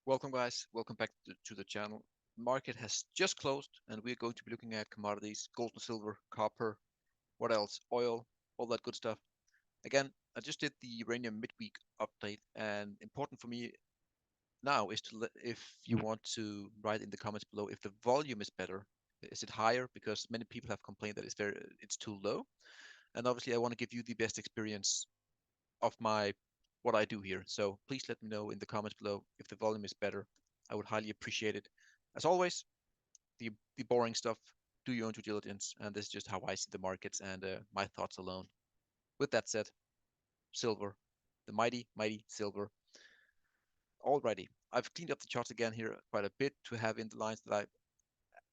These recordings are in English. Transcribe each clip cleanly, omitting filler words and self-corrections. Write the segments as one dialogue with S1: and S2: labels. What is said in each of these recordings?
S1: Welcome, guys. Welcome back to the channel. Market has just closed, and we're going to be looking at commodities, gold and silver, copper, what else? Oil, all that good stuff. Again, I just did the uranium midweek update, and important for me now is to if you want to write in the comments below if the volume is better. Is it higher? Because many people have complained that it's too low. And obviously, I want to give you the best experience of my what I do here. So please let me know in the comments below if the volume is better. I would highly appreciate it. As always, the boring stuff. Do your own due diligence, and this is just how I see the markets and my thoughts alone. With that said, silver, the mighty silver. Alrighty, I've cleaned up the charts again here quite a bit to have in the lines that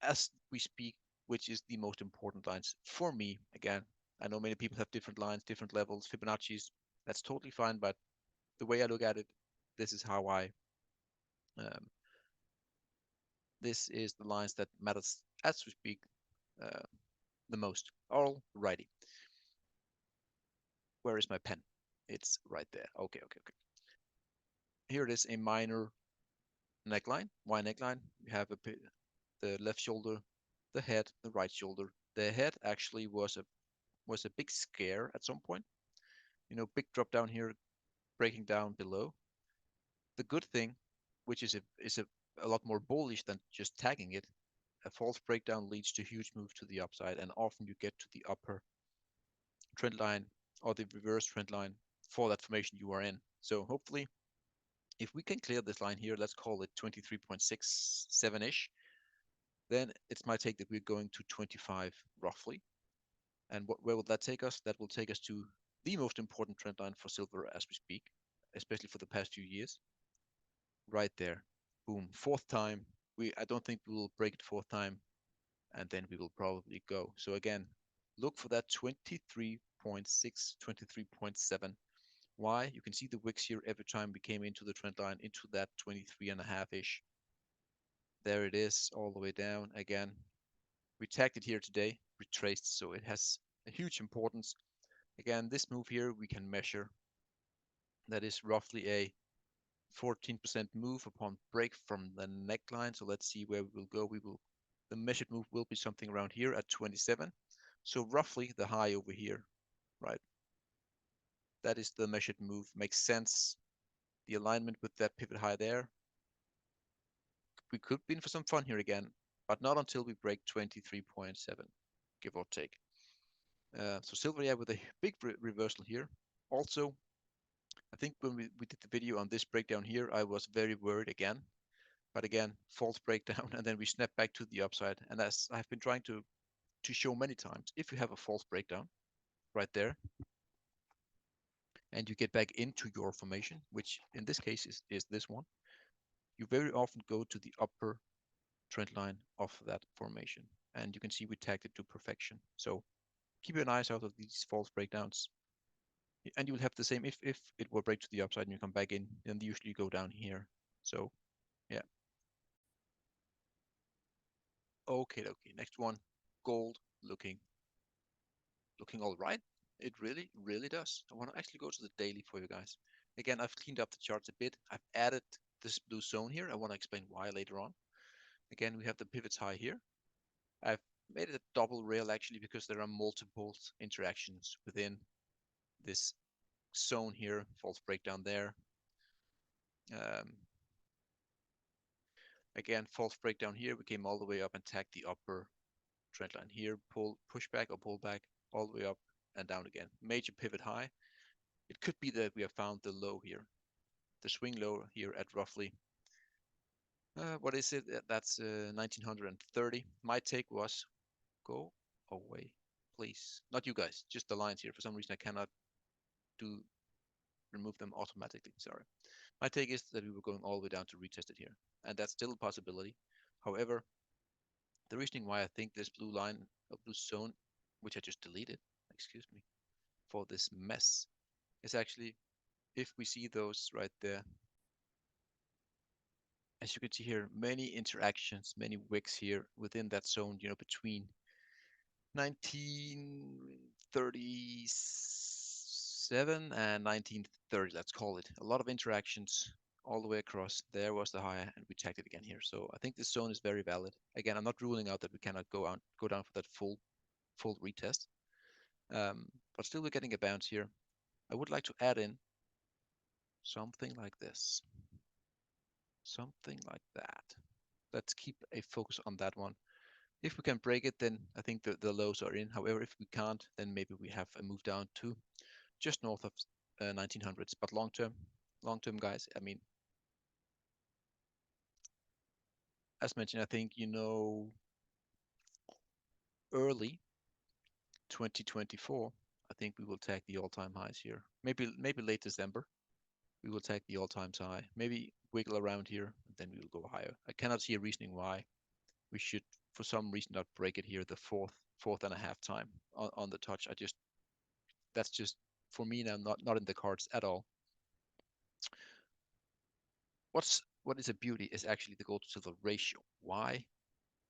S1: as we speak, which is the most important lines for me. Again, I know many people have different lines, different levels, Fibonacci's. That's totally fine, but the way I look at it, this is how I um, this is the lines that matters as we speak uh, the most. Alrighty, where is my pen? It's right there. Okay. Here it is, a minor neckline, Y neckline. We have the left shoulder, the head, the right shoulder. The head actually was a big scare at some point. Big drop down here, breaking down below. The good thing, which is a lot more bullish than just tagging it, a false breakdown leads to huge move to the upside, and often you get to the upper trend line or the reverse trend line for that formation you are in. So hopefully, if we can clear this line here, let's call it 23.67-ish, then it's my take that we're going to 25 roughly. And where will that take us? That will take us to the most important trend line for silver as we speak, especially for the past few years. Right there. Boom. Fourth time. I don't think we will break it fourth time, and then we will probably go. So again, look for that 23.6, 23.7. Why? You can see the wicks here every time we came into the trend line, into that 23 and a half-ish. There it is, all the way down again. We tagged it here today, retraced, so it has a huge importance. Again, this move here we can measure. That is roughly a 14% move upon break from the neckline. So let's see where we will go. The measured move will be something around here at 27. So roughly the high over here, right? That is the measured move. Makes sense. The alignment with that pivot high there. We could be in for some fun here again, but not until we break 23.7, give or take. So silver, yeah, with a big reversal here. Also, I think when we did the video on this breakdown here, I was very worried again. But again, false breakdown, and then we snap back to the upside. And as I've been trying to show many times, if you have a false breakdown right there, and you get back into your formation, which in this case is this one, you very often go to the upper trend line of that formation. And you can see we tagged it to perfection. So keep your eyes out of these false breakdowns. And you will have the same if it will break to the upside and you come back in, then they usually go down here. So yeah. Okay. Next one, gold looking all right. It really does. I want to actually go to the daily for you guys. Again, I've cleaned up the charts a bit. I've added this blue zone here. I want to explain why later on. Again, we have the pivots high here. I've made it a double rail actually because there are multiple interactions within this zone here. False breakdown there. Um, Again, false breakdown here. We came all the way up and tagged the upper trend line here. Push back or pull back all the way up and down again. Major pivot high. It could be that we have found the low here, the swing low here at roughly, what is it? That's 1930. My take was go away, please. Not you guys, just the lines here. For some reason, I cannot do remove them automatically. Sorry. My take is that we were going all the way down to retest it here, and that's still a possibility. However, the reasoning why I think this blue line or blue zone, which I just deleted, excuse me, for this mess, is actually if we see those right there, as you can see here, many interactions, many wicks here within that zone, between 1937 and 1930, let's call it. A lot of interactions all the way across. There was the high, and we tagged it again here. So I think this zone is very valid. Again, I'm not ruling out that we cannot go down for that full retest. But still, we're getting a bounce here. I would like to add in something like this, something like that. Let's keep a focus on that one. If we can break it, then I think the lows are in. However, if we can't, then maybe we have a move down to just north of 1900s. But long term, guys, I mean, as mentioned, I think, early 2024, I think we will tag the all-time highs here. Maybe late December, we will tag the all-time high. Maybe wiggle around here, and then we will go higher. I cannot see a reasoning why we should, for some reason, not break it here the fourth and a half time on the touch. That's just for me now not in the cards at all. What is a beauty is actually the gold to silver ratio. Why?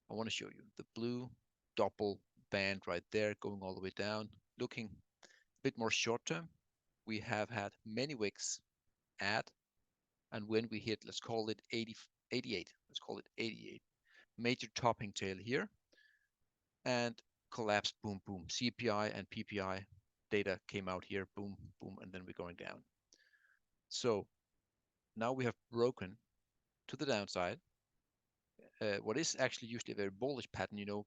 S1: I want to show you the blue double band right there going all the way down. Looking a bit more short term, we have had many wicks at, and when we hit, let's call it 88, let's call it 88, major topping tail here, and collapse, boom, boom. CPI and PPI data came out here, boom, boom, and then we're going down. So now we have broken to the downside. What is actually usually a very bullish pattern,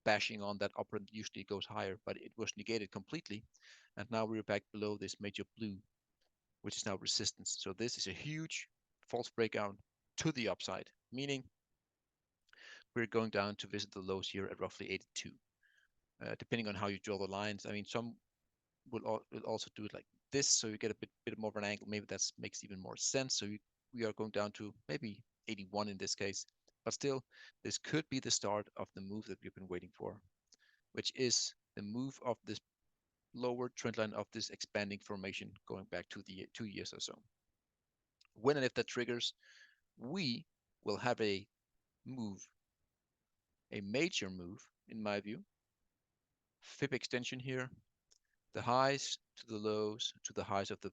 S1: bashing on that upper usually goes higher, but it was negated completely. And now we're back below this major blue, which is now resistance. So this is a huge false breakout to the upside, meaning we're going down to visit the lows here at roughly 82. Depending on how you draw the lines, I mean, some will also do it like this, so you get a bit more of an angle. Maybe that makes even more sense. So we are going down to maybe 81 in this case, but still, this could be the start of the move that we've been waiting for, which is the move of this lower trend line of this expanding formation going back to the 2 years or so. When and if that triggers, we will have a move, a major move, in my view. Fib extension here, the highs to the lows to the highs of the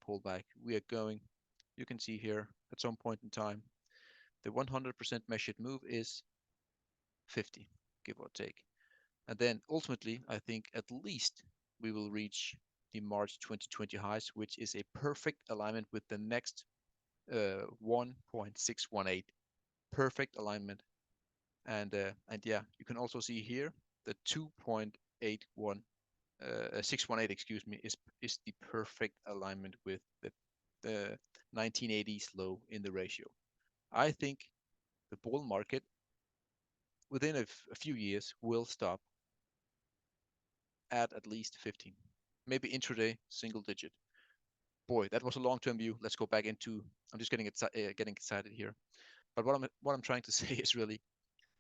S1: pullback. We are going. You can see here at some point in time, the 100% measured move is 50, give or take. And then ultimately, I think at least we will reach the March 2020 highs, which is a perfect alignment with the next 1.618. Perfect alignment. And yeah, you can also see here the 2.81 618, excuse me, is the perfect alignment with the 1980s low in the ratio. I think the bull market within a few years will stop at least 15, maybe intraday single digit. Boy, that was a long-term view. Let's go back into. I'm just getting excited here. But what I'm trying to say is really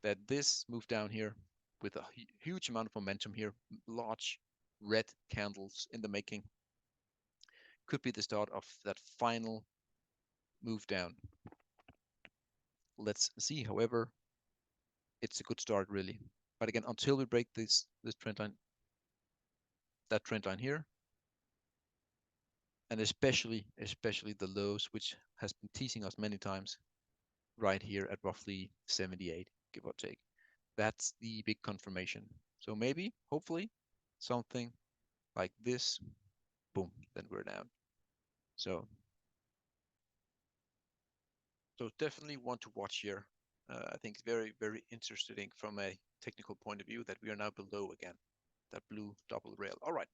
S1: that this move down here with a huge amount of momentum here, large red candles in the making, could be the start of that final move down. Let's see. However, it's a good start really. But again, until we break this trend line, that trend line here, and especially the lows, which has been teasing us many times, right here at roughly 78, give or take. That's the big confirmation. So maybe, hopefully, something like this, boom, then we're down. So definitely want to watch here. I think it's very, very interesting from a technical point of view that we are now below again, that blue double rail. All right,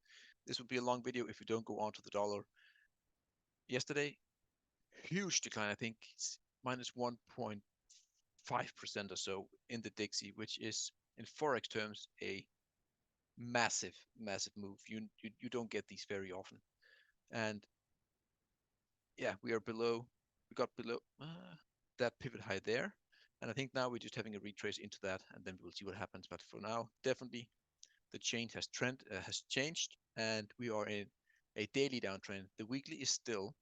S1: this would be a long video if we don't go on to the dollar. Yesterday, huge decline. I think it's minus 1.5% or so in the Dixie, which is in forex terms a massive, massive move. You don't get these very often, and yeah, we are below. We got below that pivot high there, and I think now we're just having a retrace into that, and then we'll see what happens. But for now, definitely the change has changed, and we are in a daily downtrend. The weekly is still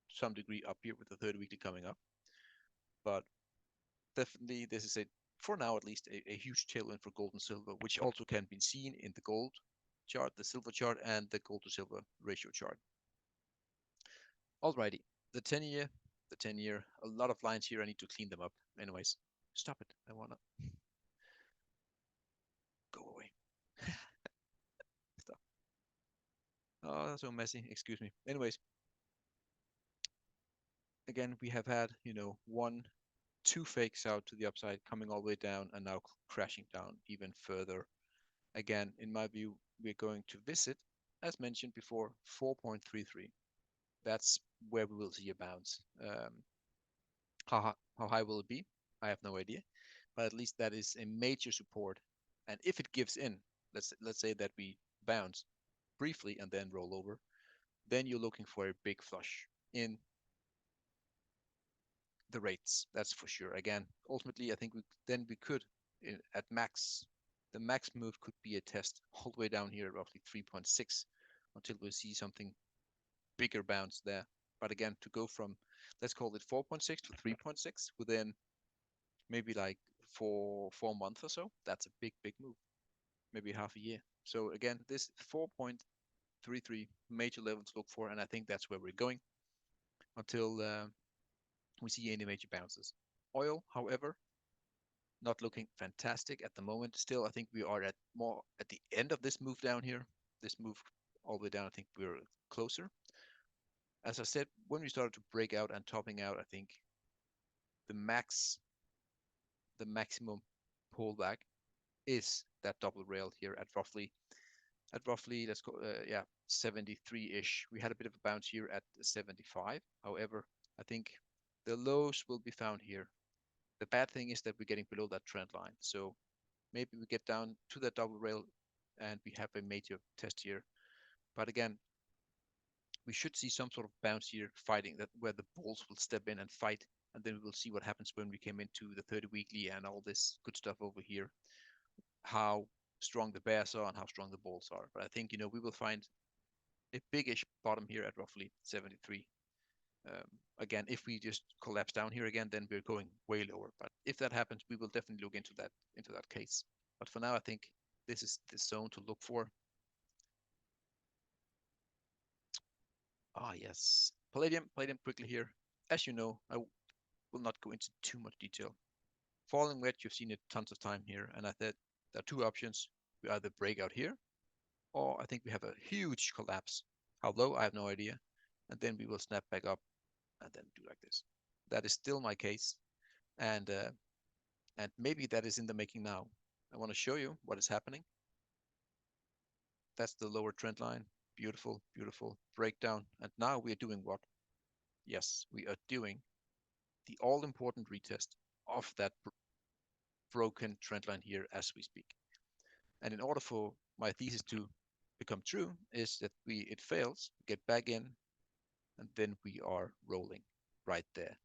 S1: to some degree up here with the third weekly coming up, but definitely this is for now at least a huge tailwind for gold and silver, which also can be seen in the gold chart, the silver chart, and the gold to silver ratio chart. Alrighty, the 10-year, the 10-year, a lot of lines here. I need to clean them up. Anyways, stop it. I wanna go away. Stop. Oh, that's so messy. Excuse me. Anyways, again, we have had, one, two fakes out to the upside, coming all the way down, and now crashing down even further. Again, in my view, we're going to visit, as mentioned before, 4.33. That's where we will see a bounce. How high will it be? I have no idea, but at least that is a major support. And if it gives in, let's say that we bounce briefly and then roll over, then you're looking for a big flush in the rates. That's for sure. Again, ultimately, I think we could at max, the max move could be a test all the way down here at roughly 3.6 until we see something bigger bounce there. But again, to go from, let's call it 4.6 to 3.6 within maybe like four months or so, that's a big move. Maybe half a year. So again, this 4.33 major level to look for, and I think that's where we're going until we see any major bounces. Oil, however, not looking fantastic at the moment. Still, I think we are more at the end of this move down here. This move all the way down, I think we're closer. As I said, when we started to break out and topping out, I think the maximum pullback is that double rail here at roughly let's go yeah 73-ish. We had a bit of a bounce here at 75. However, I think the lows will be found here. The bad thing is that we're getting below that trend line. So maybe we get down to that double rail and we have a major test here. But again, we should see some sort of bounce here fighting that where the bulls will step in and fight. And then we will see what happens when we came into the 30 weekly and all this good stuff over here, how strong the bears are and how strong the bulls are. But I think, we will find a big-ish bottom here at roughly 73. Again, if we just collapse down here again, then we're going way lower. But if that happens, we will definitely look into that case. But for now, I think this is the zone to look for. Ah, yes. Palladium quickly here. As you know, I will not go into too much detail. Falling wedge, you've seen it tons of time here, and I said there are two options. We either break out here, or I think we have a huge collapse. How low, I have no idea. And then we will snap back up and then do like this. That is still my case, and maybe that is in the making now. I want to show you what is happening. That's the lower trend line. Beautiful, beautiful breakdown. And now we are doing what? Yes, we are doing the all-important retest of that broken trend line here as we speak. And in order for my thesis to become true is that it fails, get back in, and then we are rolling right there.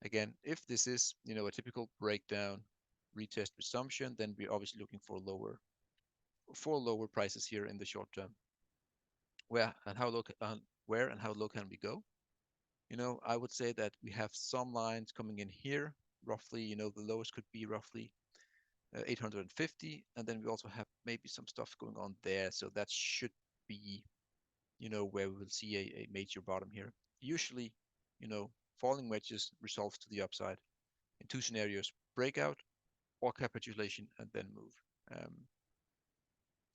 S1: Again, if this is, a typical breakdown, retest resumption, then we're obviously looking for lower prices here in the short term. Where and how low can we go? I would say that we have some lines coming in here. Roughly, the lowest could be roughly 850, and then we also have maybe some stuff going on there. So that should be, where we will see a major bottom here. Usually, falling wedges resolves to the upside in two scenarios: breakout or capitulation, and then move.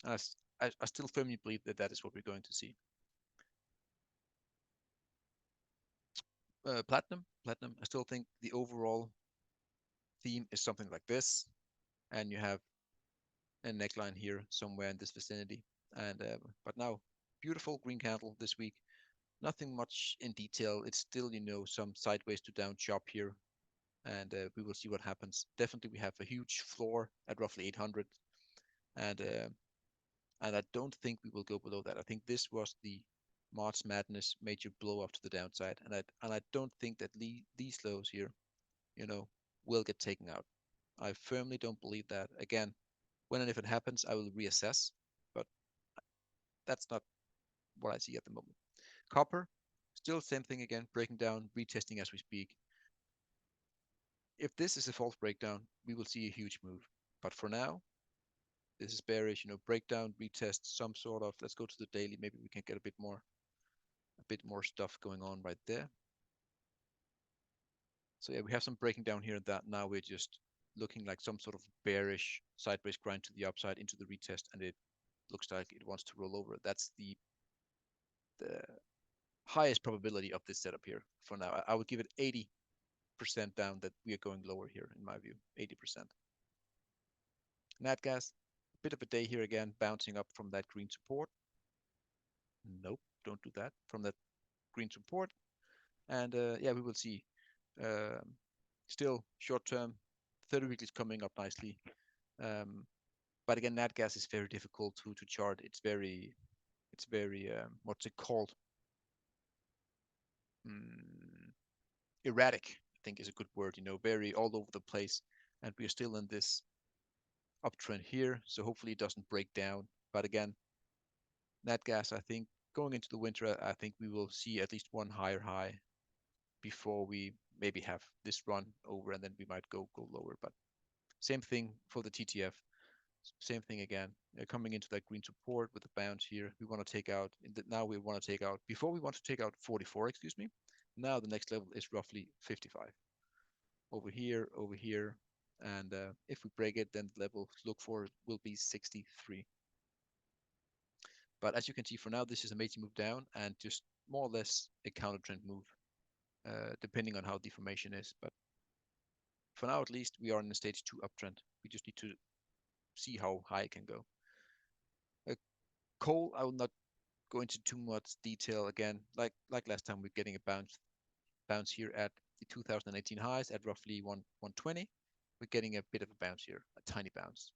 S1: And I still firmly believe that is what we're going to see. Platinum. I still think the overall theme is something like this, and you have a neckline here somewhere in this vicinity. And but now, beautiful green candle this week. Nothing much in detail. It's still, some sideways to down chop here, and we will see what happens. Definitely, we have a huge floor at roughly 800, and I don't think we will go below that. I think this was the March Madness major blow up to the downside, and I don't think that these lows here, will get taken out. I firmly don't believe that. Again, when and if it happens, I will reassess, but that's not what I see at the moment. Copper, still same thing again, breaking down, retesting as we speak. If this is a false breakdown, we will see a huge move. But for now, this is bearish, breakdown, retest, some sort of, let's go to the daily, maybe we can get a bit bit more stuff going on right there. So yeah, we have some breaking down here that now we're just looking like some sort of bearish sideways grind to the upside into the retest, and it looks like it wants to roll over. That's the highest probability of this setup here for now. I would give it 80% down that we are going lower here, in my view, 80%. Nat gas, a bit of a day here again, bouncing up from that green support. Nope, don't do that. From that green support. And yeah, we will see. Um, Still short term, 30 week is coming up nicely. But again, nat gas is very difficult to chart. It's very what's it called? Erratic, I think is a good word. Very all over the place. And we are still in this uptrend here, so hopefully it doesn't break down. But again, nat gas, I think going into the winter, I think we will see at least one higher high before we maybe have this run over, and then we might go lower. But same thing for the TTF. Same thing again. Coming into that green support with the bounce here, we want to take out. Now we want to take out. Before we want to take out 44. Excuse me. Now the next level is roughly 55. Over here, and if we break it, then the level to look for will be 63. But as you can see, for now, this is a major move down and just more or less a counter trend move, depending on how the formation is. But for now, at least, we are in a stage 2 uptrend. We just need to see how high it can go. Coal, I will not go into too much detail again. Like last time, we're getting a bounce here at the 2018 highs at roughly 120. We're getting a bit of a bounce here, a tiny bounce.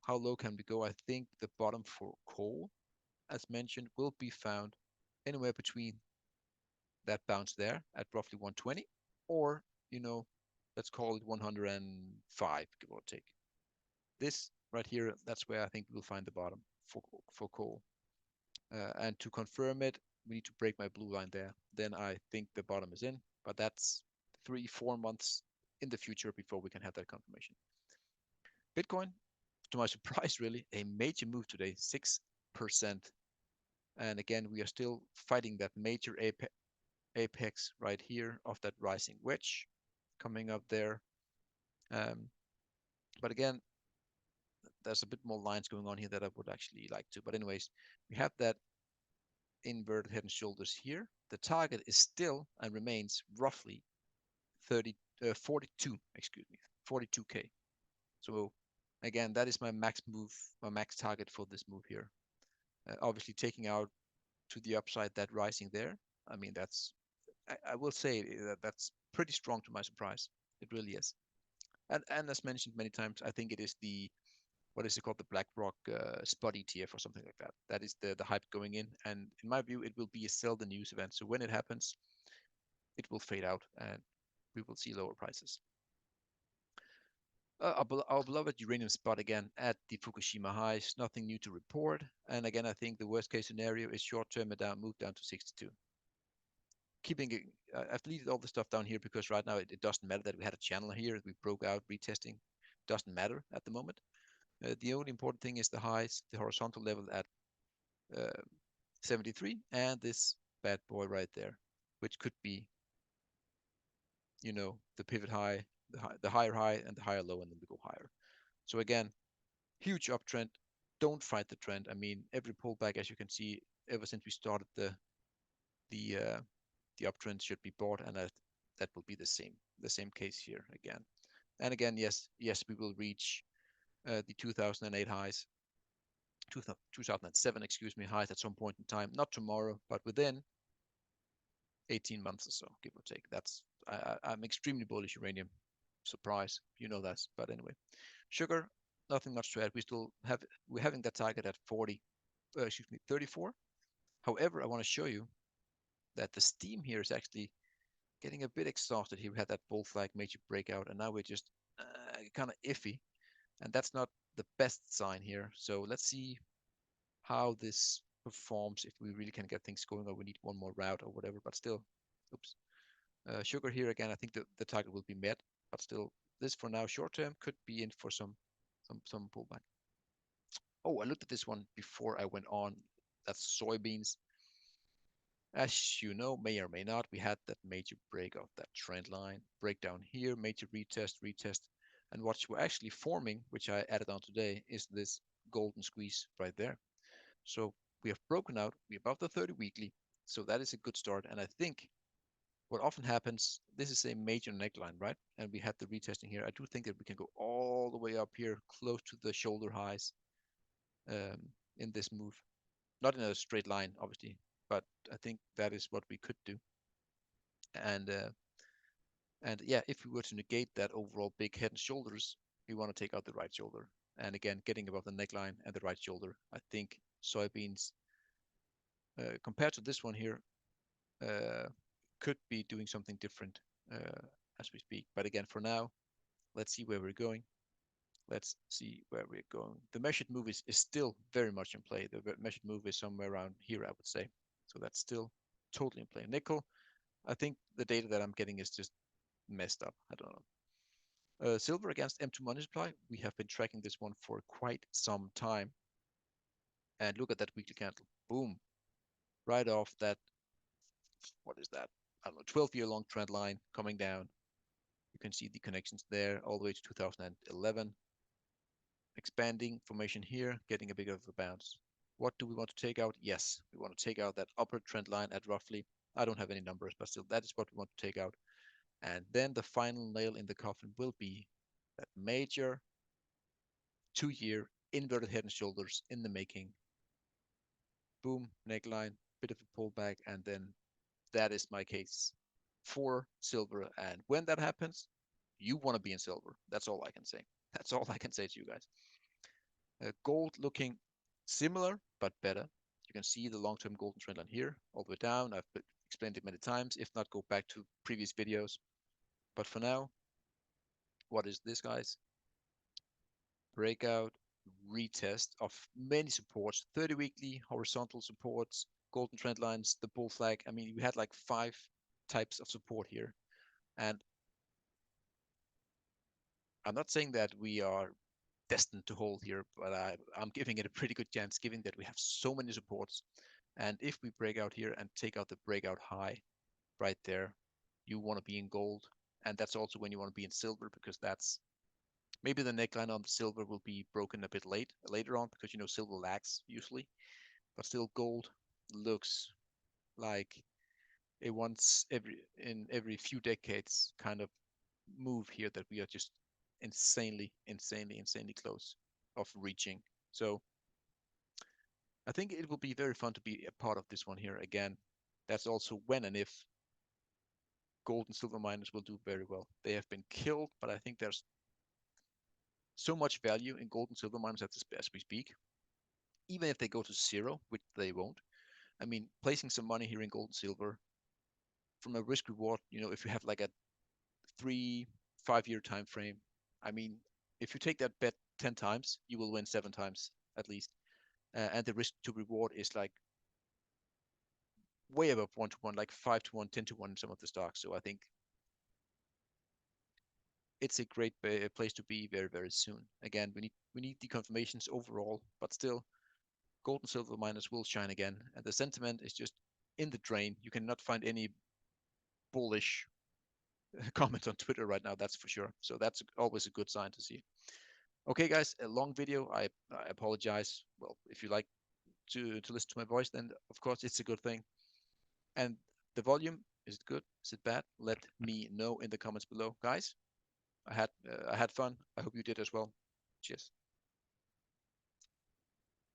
S1: How low can we go? I think the bottom for coal, as mentioned, will be found anywhere between that bounce there at roughly 120, or let's call it 105, give or take. This right here, that's where I think we'll find the bottom for coal. And to confirm it, we need to break my blue line there. Then I think the bottom is in, but that's 3-4 months in the future before we can have that confirmation. Bitcoin, to my surprise, really, a major move today, 6%. And again, we are still fighting that major apex right here of that rising wedge coming up there. But again, there's a bit more lines going on here that I would actually like to. But anyways, we have that inverted head and shoulders here. The target is still and remains roughly 42, excuse me, 42K. So again, that is my max move, my max target for this move here. Obviously taking out to the upside that rising there. I mean, I will say that's pretty strong to my surprise. It really is. And as mentioned many times, I think it is what is it called? The BlackRock spot ETF or something like that. That is the hype going in. And in my view, it will be a sell the news event. So when it happens, it will fade out and we will see lower prices. Our beloved uranium spot again at the Fukushima highs, nothing new to report. And again, I think the worst case scenario is short-term move down to 62. I've deleted all the stuff down here because right now it doesn't matter that we had a channel here. We broke out retesting. Doesn't matter at the moment. The only important thing is the highs, the horizontal level at 73, and this bad boy right there, which could be, the pivot high, the higher high, and the higher low, and then we go higher. So again, huge uptrend. Don't fight the trend. I mean, every pullback, as you can see, ever since we started the uptrend should be bought, and that will be the same case here again. And again, yes, we will reach the 2008 highs, 2007, excuse me, highs at some point in time. Not tomorrow, but within 18 months or so, give or take. I'm extremely bullish uranium. Surprise, you know that. But anyway, sugar, nothing much to add. We're having that target at 34. However, I want to show you that the steam here is actually getting a bit exhausted here. We had that bull flag major breakout, and now we're just kind of iffy, and that's not the best sign here. So let's see how this performs, if we really can get things going, or we need one more route or whatever. But still, oops. Sugar here again, I think the target will be met, but still, this for now short term could be in for some pullback. Oh, I looked at this one before I went on. That's soybeans. As you know, may or may not, we had that major break of that trend line, breakdown here, major retest, retest. And what we're actually forming, which I added on today, is this golden squeeze right there. So we have broken out, we're above the 30 weekly. So that is a good start. And I think what often happens, this is a major neckline, right? And we had the retesting here. I do think that we can go all the way up here, close to the shoulder highs in this move. Not in a straight line, obviously, but I think that is what we could do. And yeah, if we were to negate that overall big head and shoulders, we want to take out the right shoulder. And again, getting above the neckline and the right shoulder, I think soybeans, compared to this one here, uh, could be doing something different as we speak. But again, for now, let's see where we're going. Let's see where we're going. The measured move is still very much in play. The measured move is somewhere around here, I would say. So that's still totally in play. Nickel, I think the data that I'm getting is just messed up. I don't know. Silver against M2 money supply. We have been tracking this one for quite some time. And look at that weekly candle. Boom. Right off that, what is that? I don't know, 12-year long trend line coming down. You can see the connections there all the way to 2011. Expanding formation here, getting a bit of a bounce. What do we want to take out? Yes, we want to take out that upper trend line at roughly, I don't have any numbers, but still that is what we want to take out. And then the final nail in the coffin will be that major 2-year inverted head and shoulders in the making. Boom, neckline, bit of a pullback, and then that is my case for silver. And when that happens, you want to be in silver. That's all I can say. That's all I can say to you guys. Gold looking similar, but better. You can see the long-term golden trend line here, all the way down. I've explained it many times. If not, go back to previous videos. But for now, what is this, guys? Breakout, retest of many supports, 30 weekly horizontal supports, golden trend lines, the bull flag. I mean, we had like 5 types of support here. And I'm not saying that we are destined to hold here, but I'm giving it a pretty good chance, given that we have so many supports. And if we break out here and take out the breakout high right there, you want to be in gold. And that's also when you want to be in silver, because that's maybe the neckline on the silver will be broken a bit later on, because you know silver lags usually, but still gold looks like a once every few decades kind of move here that we are just insanely close of reaching. So I think it will be very fun to be a part of this one here again. That's also when and if gold and silver miners will do very well. They have been killed, but I think there's so much value in gold and silver miners as we speak. Even if they go to zero, which they won't. I mean, placing some money here in gold and silver from a risk reward, you know, if you have like a 3-5 year time frame, I mean, if you take that bet 10 times, you will win 7 times at least. And the risk to reward is like way above 1 to 1, like 5 to 1, 10 to 1 in some of the stocks. So I think it's a great place to be very soon. Again, we need the confirmations overall, but still, gold and silver miners will shine again, and the sentiment is just in the drain. You cannot find any bullish comments on Twitter right now, that's for sure. So that's always a good sign to see. Okay, guys, a long video. I apologize. Well, if you like to listen to my voice, then of course it's a good thing. And the volume, is it good? Is it bad? Let me know in the comments below, guys. I had fun. I hope you did as well. Cheers.